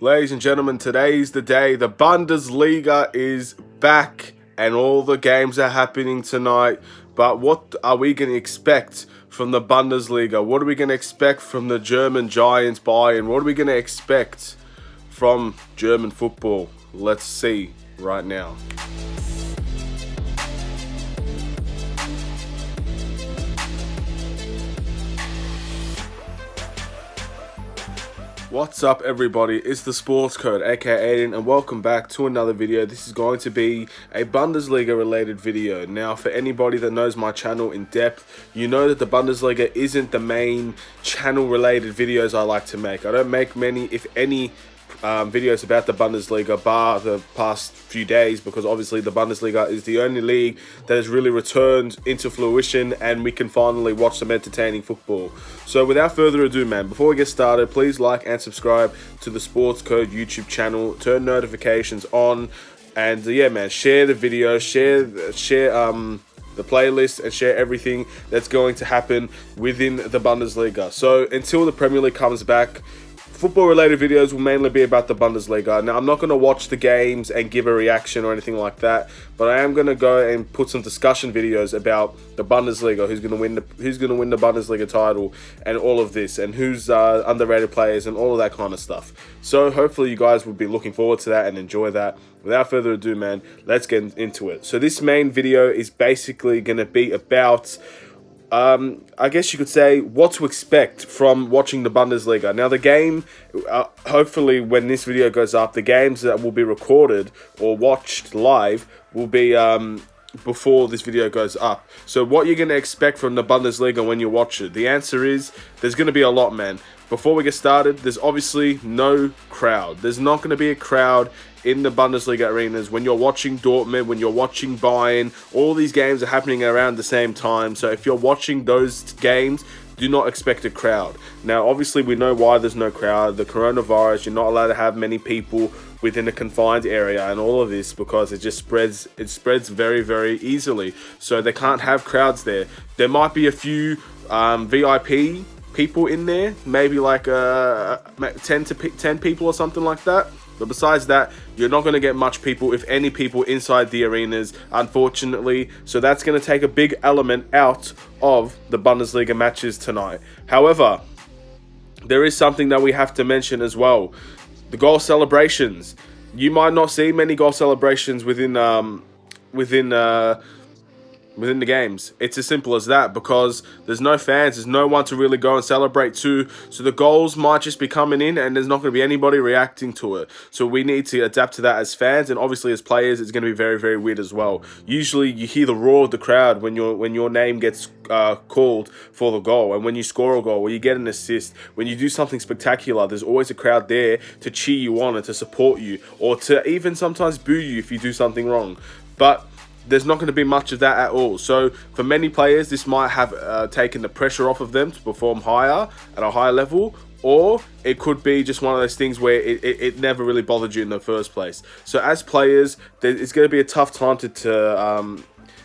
Ladies and gentlemen, today's the day. The Bundesliga is back and all the games are happening tonight. But what are we going to expect from the Bundesliga? What are we going to expect from the German giants Bayern? What are we going to expect from German football? Let's see right now. What's up everybody, it's the Sports Code aka Aiden and welcome back to another video. This is going to be a Bundesliga related video. Now for anybody that knows my channel in depth, you know that the Bundesliga isn't the main channel related videos I like to make. I don't make many, if any, videos about the Bundesliga bar the past few days, because obviously the Bundesliga is the only league that has really returned into fruition and we can finally watch some entertaining football. So without further ado, man, before we get started, please like and subscribe to the Sports Code YouTube channel, turn notifications on, and yeah man, share the video, share the playlist, and share everything that's going to happen within the Bundesliga. So until the Premier League comes back, football related videos will mainly be about the Bundesliga. Now I'm not going to watch the games and give a reaction or anything like that, but I am going to go and put some discussion videos about the Bundesliga, who's going to win the Bundesliga title and all of this, and who's underrated players and all of that kind of stuff. So hopefully you guys will be looking forward to that and enjoy that. Without further ado, man, let's get into it. So this main video is basically going to be about I guess you could say what to expect from watching the Bundesliga. Now the game, hopefully when this video goes up, the games that will be recorded or watched live will be before this video goes up. So what you're going to expect from the Bundesliga when you watch it? The answer is there's going to be a lot, man. Before we get started, there's obviously no crowd. There's not going to be a crowd in the Bundesliga arenas when you're watching Dortmund, when you're watching Bayern. All these games are happening around the same time. So if you're watching those games, do not expect a crowd. Now, obviously, we know why there's no crowd. The coronavirus, you're not allowed to have many people within a confined area and all of this, because it just spreads very, very easily. So they can't have crowds there. There might be a few VIP people in there, maybe like 10 people or something like that. But besides that, you're not going to get much people, if any people, inside the arenas, unfortunately. So that's going to take a big element out of the Bundesliga matches tonight. However, there is something that we have to mention as well. The goal celebrations. You might not see many goal celebrations within the games. It's as simple as that, because there's no fans, there's no one to really go and celebrate to, so the goals might just be coming in and there's not going to be anybody reacting to it. So we need to adapt to that as fans, and obviously as players it's going to be very, very weird as well. Usually you hear the roar of the crowd when your name gets called for the goal, and when you score a goal or you get an assist, when you do something spectacular, there's always a crowd there to cheer you on and to support you, or to even sometimes boo you if you do something wrong. But there's not going to be much of that at all. So for many players, this might have taken the pressure off of them to perform higher at a higher level, or it could be just one of those things where it never really bothered you in the first place. So as players, it's going to be a tough time to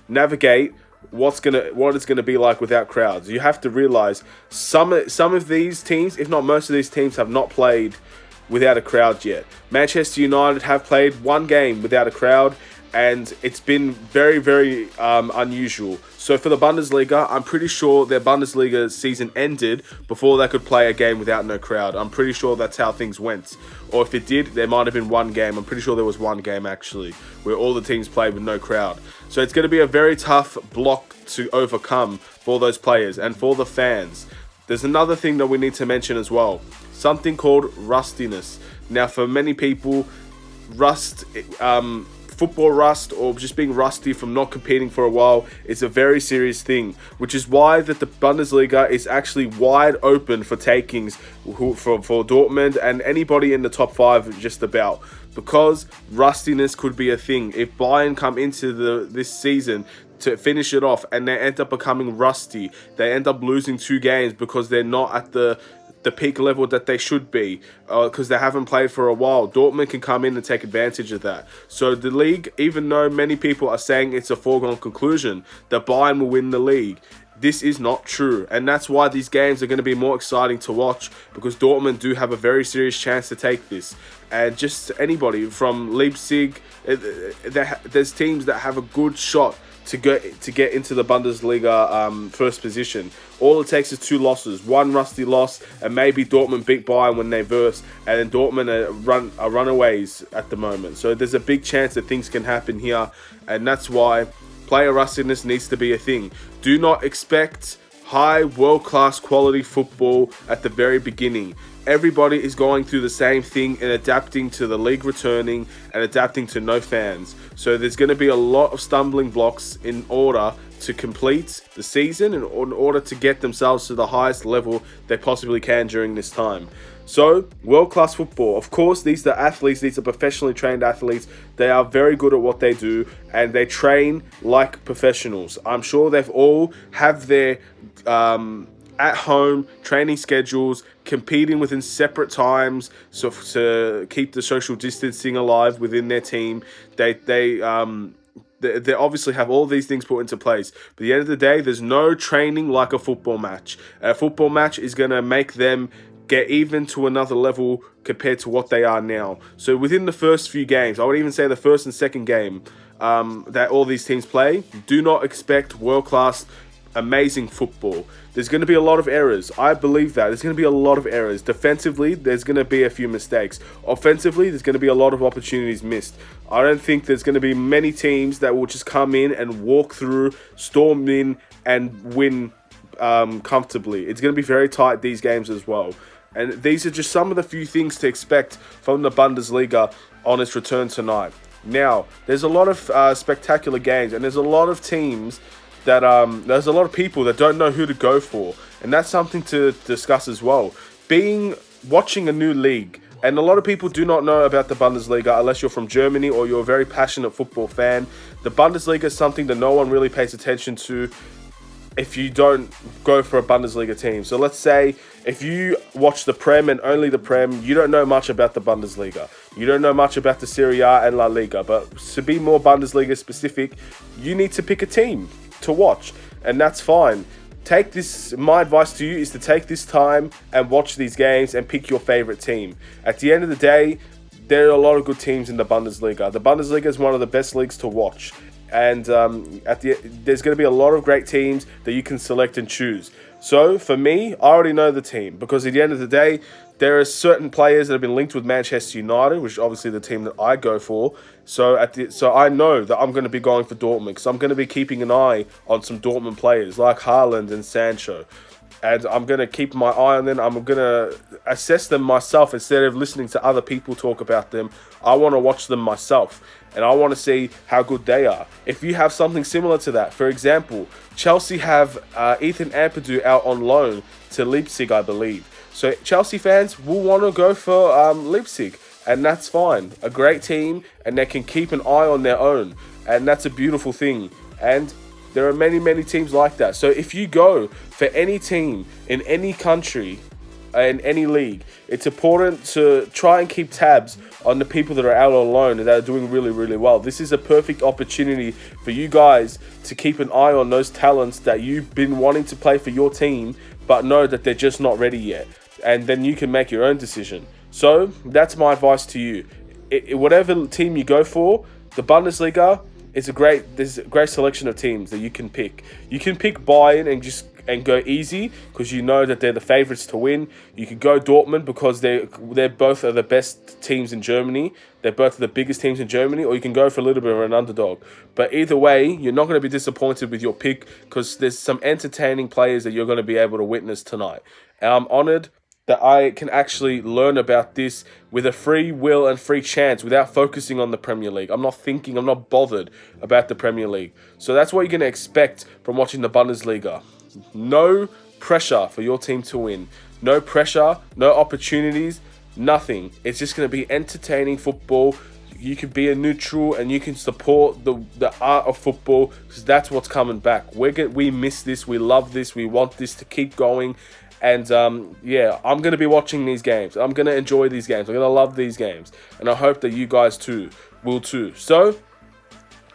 navigate what it's going to be like without crowds. You have to realize some of these teams, if not most of these teams, have not played without a crowd yet. Manchester United have played one game without a crowd, and it's been very, very unusual. So for the Bundesliga, I'm pretty sure their Bundesliga season ended before they could play a game without no crowd. I'm pretty sure that's how things went. Or if it did, there might have been one game. I'm pretty sure there was one game actually where all the teams played with no crowd. So it's going to be a very tough block to overcome for those players and for the fans. There's another thing that we need to mention as well. Something called rustiness. Now for many people, football rust, or just being rusty from not competing for a while, is a very serious thing, which is why that the Bundesliga is actually wide open for takings for Dortmund and anybody in the top 5 just about, because rustiness could be a thing. If Bayern come into this season to finish it off and they end up becoming rusty, they end up losing 2 games because they're not at the peak level that they should be, because they haven't played for a while. Dortmund can come in and take advantage of that. So the league, even though many people are saying it's a foregone conclusion that Bayern will win the league, this is not true. And that's why these games are going to be more exciting to watch, because Dortmund do have a very serious chance to take this. And just anybody from Leipzig, there's teams that have a good shot to get into the Bundesliga first position. All it takes is 2 losses, 1 rusty loss, and maybe Dortmund beat Bayern when they verse, and then Dortmund are runaways at the moment. So there's a big chance that things can happen here, and that's why player rustiness needs to be a thing. Do not expect high world-class quality football at the very beginning. Everybody is going through the same thing and adapting to the league returning and adapting to no fans. So there's going to be a lot of stumbling blocks in order to complete the season and in order to get themselves to the highest level they possibly can during this time. So, world-class football. Of course, these are athletes. These are professionally trained athletes. They are very good at what they do, and they train like professionals. I'm sure they've all have their at-home training schedules, competing within separate times, so to keep the social distancing alive within their team. They obviously have all these things put into place. But at the end of the day, there's no training like a football match. A football match is going to make them get even to another level compared to what they are now. So within the first few games, I would even say the first and second game that all these teams play, do not expect world-class, amazing football. There's going to be a lot of errors. I believe that. There's going to be a lot of errors. Defensively, there's going to be a few mistakes. Offensively, there's going to be a lot of opportunities missed. I don't think there's going to be many teams that will just come in and walk through, storm in, and win comfortably. It's going to be very tight, these games as well. And these are just some of the few things to expect from the Bundesliga on its return tonight. Now, there's a lot of spectacular games, and there's a lot of teams that there's a lot of people that don't know who to go for, and that's something to discuss as well. Watching a new league, and a lot of people do not know about the Bundesliga unless you're from Germany or you're a very passionate football fan. The Bundesliga is something that no one really pays attention to if you don't go for a Bundesliga team. So let's say if you watch the Prem and only the Prem, you don't know much about the Bundesliga. You don't know much about the Serie A and La Liga. But to be more Bundesliga specific, you need to pick a team to watch, and that's fine. My advice to you is to take this time and watch these games and pick your favorite team. At the end of the day, there are a lot of good teams in the Bundesliga. The Bundesliga is one of the best leagues to watch. And there's going to be a lot of great teams that you can select and choose. So for me, I already know the team, because at the end of the day, there are certain players that have been linked with Manchester United, which is obviously the team that I go for. So I know that I'm going to be going for Dortmund, because I'm going to be keeping an eye on some Dortmund players like Haaland and Sancho. And I'm going to keep my eye on them. I'm going to assess them myself instead of listening to other people talk about them. I want to watch them myself, and I want to see how good they are. If you have something similar to that, for example, Chelsea have Ethan Ampadu out on loan to Leipzig, I believe. So Chelsea fans will want to go for Leipzig, and that's fine. A great team, and they can keep an eye on their own, and that's a beautiful thing. And there are many, many teams like that. So if you go for any team in any country, in any league, it's important to try and keep tabs on the people that are out on loan and that are doing really, really well. This is a perfect opportunity for you guys to keep an eye on those talents that you've been wanting to play for your team, but know that they're just not ready yet. And then you can make your own decision. So that's my advice to you. Whatever team you go for, the Bundesliga, there's a great selection of teams that you can pick. You can pick Bayern and go easy, because you know that they're the favourites to win. You could go Dortmund because they're both are the best teams in Germany. They're both the biggest teams in Germany. Or you can go for a little bit of an underdog. But either way, you're not going to be disappointed with your pick, because there's some entertaining players that you're going to be able to witness tonight. And I'm honoured that I can actually learn about this with a free will and free chance without focusing on the Premier League. I'm not bothered about the Premier League. So that's what you're going to expect from watching the Bundesliga. No pressure for your team to win. No pressure, no opportunities, nothing. It's just going to be entertaining football. You can be a neutral and you can support the art of football, because that's what's coming back. We miss this. We love this. We want this to keep going. And yeah, I'm going to be watching these games. I'm going to enjoy these games. I'm going to love these games. And I hope that you guys too will too. So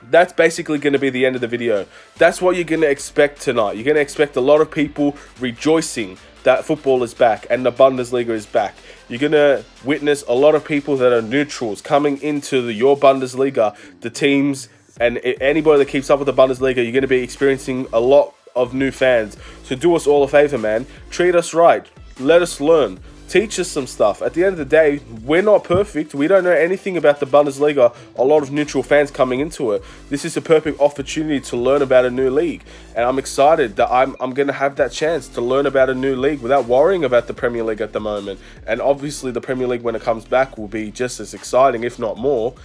that's basically going to be the end of the video. That's what you're going to expect tonight. You're going to expect a lot of people rejoicing that football is back and the Bundesliga is back. You're going to witness a lot of people that are neutrals coming into your Bundesliga, the teams, and anybody that keeps up with the Bundesliga. You're going to be experiencing a lot of new fans. So do us all a favor, man. Treat us right. Let us learn. Teach us some stuff. At the end of the day, we're not perfect. We don't know anything about the Bundesliga. A lot of neutral fans coming into it. This is a perfect opportunity to learn about a new league. And I'm excited that I'm going to have that chance to learn about a new league without worrying about the Premier League at the moment. And obviously the Premier League, when it comes back, will be just as exciting, if not more.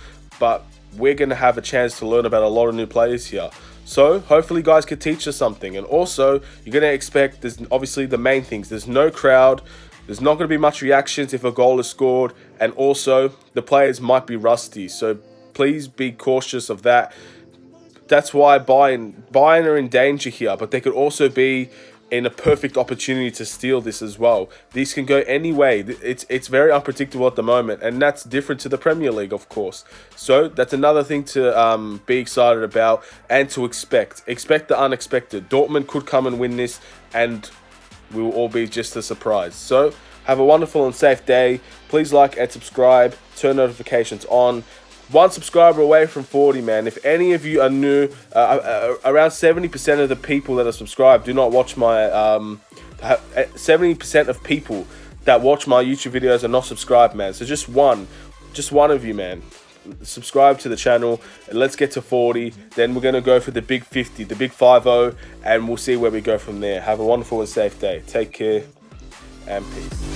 But we're going to have a chance to learn about a lot of new players here. So hopefully guys could teach us something. And also, you're going to expect, there's obviously the main things. There's no crowd. There's not going to be much reactions if a goal is scored, and also the players might be rusty, so please be cautious of that. That's why Bayern are in danger here, but they could also be in a perfect opportunity to steal this as well. These can go any way. It's very unpredictable at the moment, and that's different to the Premier League, of course. So that's another thing to be excited about and to expect. Expect the unexpected. Dortmund could come and win this, and we will all be just a surprise. So have a wonderful and safe day. Please like and subscribe. Turn notifications on. 1 subscriber away from 40, man. If any of you are new, around 70% of the people that are subscribed do not watch my 70% of people that watch my YouTube videos are not subscribed, man. So just one of you, man, subscribe to the channel, and let's get to 40. Then we're going to go for the big 50, the big 50, and we'll see where we go from there. Have a wonderful and safe day. Take care and peace.